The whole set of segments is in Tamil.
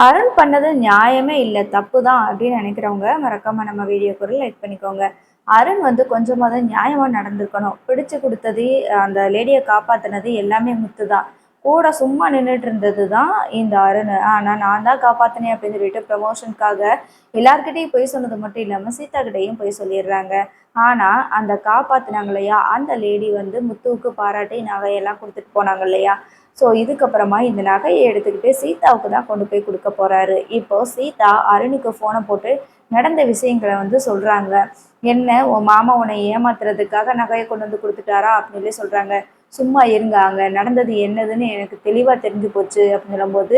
அருண் பண்ணது நியாயமே இல்லை, தப்பு தான் அப்படின்னு நினைக்கிறவங்க மறக்காம நம்ம வீடியோக்கு லைக் பண்ணிக்கோங்க. அருண் வந்து கொஞ்சமாவது நியாயமா நடந்திருக்கணும். பிடிச்சு கொடுத்தது, அந்த லேடியை காப்பாத்தினது எல்லாமே முத்து தான். கூட சும்மா நின்றுட்டு இருந்தது தான் இந்த அருண். ஆனால் நான் தான் காப்பாத்தினேன் அப்படின்னு சொல்லிட்டு ப்ரமோஷனுக்காக எல்லார்கிட்டையும் போய் சொன்னது மட்டும் இல்லாமல் சீதா கிட்டையும் போய் சொல்லிடுறாங்க. ஆனால் அந்த காப்பாத்தினாங்க இல்லையா, அந்த லேடி வந்து முத்துவுக்கு பாராட்டி நகையெல்லாம் கொடுத்துட்டு போனாங்க இல்லையா. ஸோ இதுக்கப்புறமா இந்த நகையை எடுத்துக்கிட்டு சீதாவுக்கு தான் கொண்டு போய் கொடுக்க போகிறாரு. இப்போ சீதா அருணுக்கு ஃபோனை போட்டு நடந்த விஷயங்களை வந்து சொல்கிறாங்க. என்ன, உன் மாமா உன்னை ஏமாத்துறதுக்காக நகையை கொண்டு வந்து கொடுத்துட்டாரா அப்படின்னு சொல்லி சொல்கிறாங்க. சும்மா இருங்க, அங்கே நடந்தது என்னதுன்னு எனக்கு தெளிவாக தெரிஞ்சு போச்சு அப்படின்னு சொல்லும்போது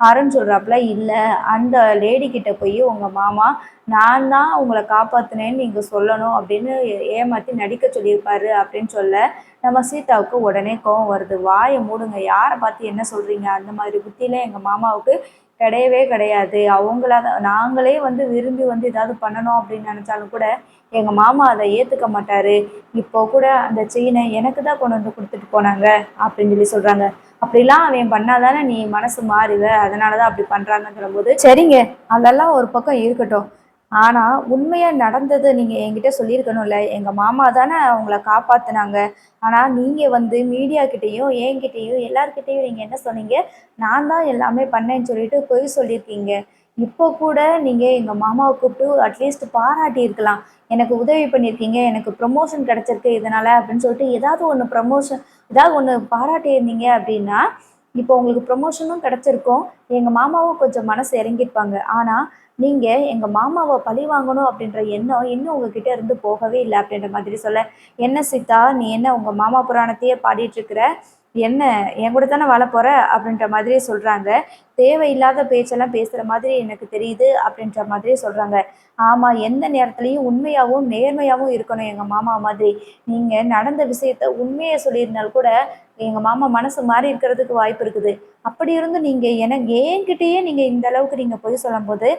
அருண் சொல்கிறாப்புல, இல்லை, அந்த லேடி கிட்ட போய் உங்கள் மாமா நான் தான் உங்களை காப்பாற்றினேன்னு நீங்கள் சொல்லணும் அப்படின்னு ஏமாற்றி நடிக்க சொல்லியிருப்பாரு அப்படின்னு சொல்ல நம்ம சீதாவுக்கு உடனே கோவம் வருது. வாயை மூடுங்க, யாரை பார்த்து என்ன சொல்கிறீங்க, அந்த மாதிரி புத்தியில எங்கள் மாமாவுக்கு கிடையவே கிடையாது. அவங்களா தான், நாங்களே வந்து விரும்பி வந்து ஏதாவது பண்ணணும் அப்படின்னு நினச்சாலும் கூட எங்கள் மாமா அதை ஏற்றுக்க மாட்டார். இப்போ கூட அந்த செயினை எனக்கு தான் கொண்டு வந்து கொடுத்துட்டு போனாங்க அப்படின்னு சொல்லி சொல்கிறாங்க. அப்படிலாம் அவன் பண்ணாதானே நீ மனசு மாறுவ, அதனால தான் அப்படி பண்ணுறாங்கன்னு சொல்லும்போது, சரிங்க அதெல்லாம் ஒரு பக்கம் இருக்கட்டும், ஆனால் உண்மையாக நடந்தது நீங்கள் என்கிட்ட சொல்லியிருக்கணும்ல. எங்கள் மாமா தானே அவங்கள காப்பாற்றினாங்க. ஆனால் நீங்கள் வந்து மீடியாக்கிட்டேயும் என்கிட்டேயும் எல்லார்கிட்டேயும் நீங்கள் என்ன சொன்னீங்க, நான் தான் எல்லாமே பண்ணேன்னு சொல்லிட்டு பொய் சொல்லியிருக்கீங்க. இப்போ கூட நீங்கள் எங்கள் மாமாவை கூப்பிட்டு அட்லீஸ்ட் பாராட்டி இருக்கலாம். எனக்கு உதவி பண்ணியிருக்கீங்க, எனக்கு ப்ரொமோஷன் கிடச்சிருக்கு இதனால் அப்படின்னு சொல்லிட்டு ஏதாவது ஒன்று ப்ரமோஷன், ஏதாவது ஒன்று பாராட்டியிருந்தீங்க அப்படின்னா இப்போ உங்களுக்கு ப்ரொமோஷனும் கிடச்சிருக்கும், எங்கள் மாமாவும் கொஞ்சம் மனசு இறங்கியிருப்பாங்க. ஆனால் நீங்கள் எங்கள் மாமாவை பழி வாங்கணும் அப்படின்ற எண்ணம் இன்னும் உங்ககிட்ட இருந்து போகவே இல்லை அப்படின்ற மாதிரி சொல்ல, என்ன சீதா நீ என்ன உங்கள் மாமா புராணத்தையே பாடிட்டுருக்கிற, என்ன என் கூட தானே வாழ போகிற அப்படின்ற மாதிரி சொல்கிறாங்க. தேவையில்லாத பேச்செல்லாம் பேசுகிற மாதிரி எனக்கு தெரியுது அப்படின்ற மாதிரி சொல்கிறாங்க. ஆமாம், எந்த நேரத்துலையும் உண்மையாகவும் நேர்மையாகவும் இருக்கணும் எங்கள் மாமா மாதிரி. நீங்கள் நடந்த விஷயத்த உண்மையை சொல்லியிருந்தால் கூட எங்கள் மாமா மனசு மாறி இருக்கிறதுக்கு வாய்ப்பு இருக்குது. அப்படி இருந்து நீங்கள் என்கிட்டயே நீங்கள் இந்த அளவுக்கு நீங்கள் பொய் சொல்லும்போது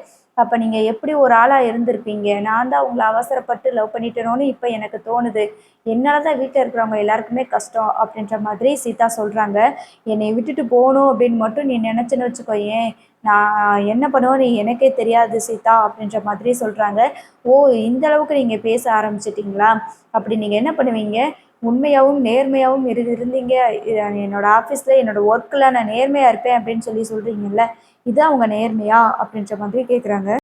அப்போ நீங்கள் எப்படி ஒரு ஆளாக இருந்திருப்பீங்க. நான் தான் உங்களை அவசரப்பட்டு லவ் பண்ணிட்டேனோன்னு இப்போ எனக்கு தோணுது. என்னால் தான் வீட்டில் இருக்கிறவங்க எல்லாருக்குமே கஷ்டம் அப்படின்ற மாதிரி சீதா சொல்கிறாங்க. என்னை விட்டுட்டு போகணும் அப்படின்னு மட்டும் நீ நினச்சின்னு வச்சுக்கோயேன், நான் என்ன பண்ணுவேன்னு எனக்கே தெரியாது சீதா அப்படின்ற மாதிரி சொல்கிறாங்க. ஓ, இந்த அளவுக்கு நீங்கள் பேச ஆரம்பிச்சிட்டிங்களா, அப்படி நீங்கள் என்ன பண்ணுவீங்க, உண்மையாகவும் நேர்மையாகவும் இருந்தீங்க, என்னோடய ஆஃபீஸில் என்னோடய ஒர்க்கில் நான் நேர்மையாக இருப்பேன் அப்படின்னு சொல்லி சொல்கிறீங்கல்ல, இதுதான் அவங்க நேர்மையா அப்படின்ற மாதிரி கேட்குறாங்க.